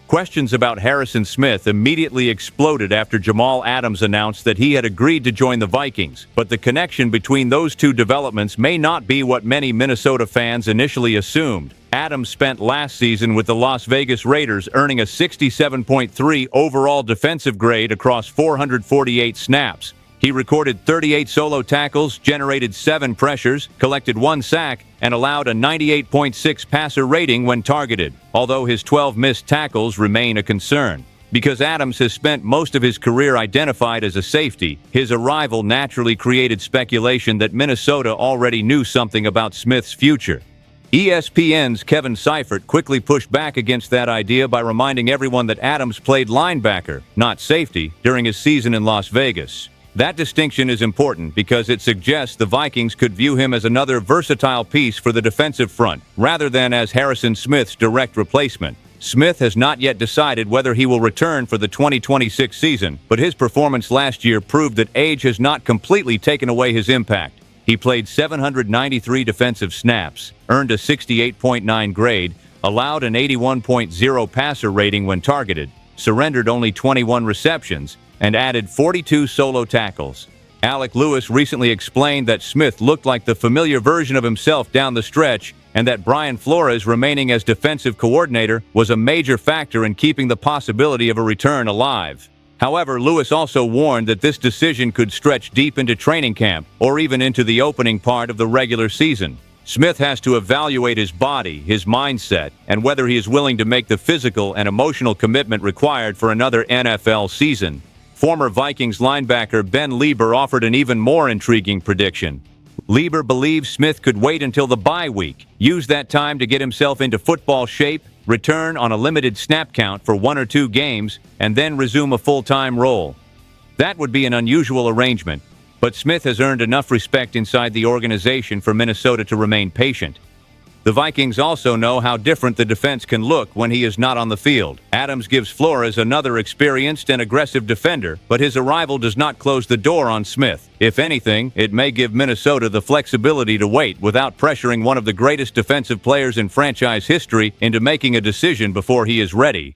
Questions about Harrison Smith immediately exploded after Jamal Adams announced that he had agreed to join the Vikings, but the connection between those two developments may not be what many Minnesota fans initially assumed. Adams spent last season with the Las Vegas Raiders, earning a 67.3 overall defensive grade across 448 snaps. He recorded 38 solo tackles, generated 7 pressures, collected 1 sack, and allowed a 98.6 passer rating when targeted, although his 12 missed tackles remain a concern. Because Adams has spent most of his career identified as a safety, his arrival naturally created speculation that Minnesota already knew something about Smith's future. ESPN's Kevin Seifert quickly pushed back against that idea by reminding everyone that Adams played linebacker, not safety, during his season in Las Vegas. That distinction is important because it suggests the Vikings could view him as another versatile piece for the defensive front, rather than as Harrison Smith's direct replacement. Smith has not yet decided whether he will return for the 2026 season, but his performance last year proved that age has not completely taken away his impact. He played 793 defensive snaps, earned a 68.9 grade, allowed an 81.0 passer rating when targeted, surrendered only 21 receptions, and added 42 solo tackles. Alec Lewis recently explained that Smith looked like the familiar version of himself down the stretch, and that Brian Flores remaining as defensive coordinator was a major factor in keeping the possibility of a return alive. However, Lewis also warned that this decision could stretch deep into training camp or even into the opening part of the regular season. Smith has to evaluate his body, his mindset, and whether he is willing to make the physical and emotional commitment required for another NFL season. Former Vikings linebacker Ben Lieber offered an even more intriguing prediction. Lieber believes Smith could wait until the bye week, use that time to get himself into football shape, return on a limited snap count for 1 or 2 games, and then resume a full-time role. That would be an unusual arrangement, but Smith has earned enough respect inside the organization for Minnesota to remain patient. The Vikings also know how different the defense can look when he is not on the field. Adams gives Flores another experienced and aggressive defender, but his arrival does not close the door on Smith. If anything, it may give Minnesota the flexibility to wait without pressuring one of the greatest defensive players in franchise history into making a decision before he is ready.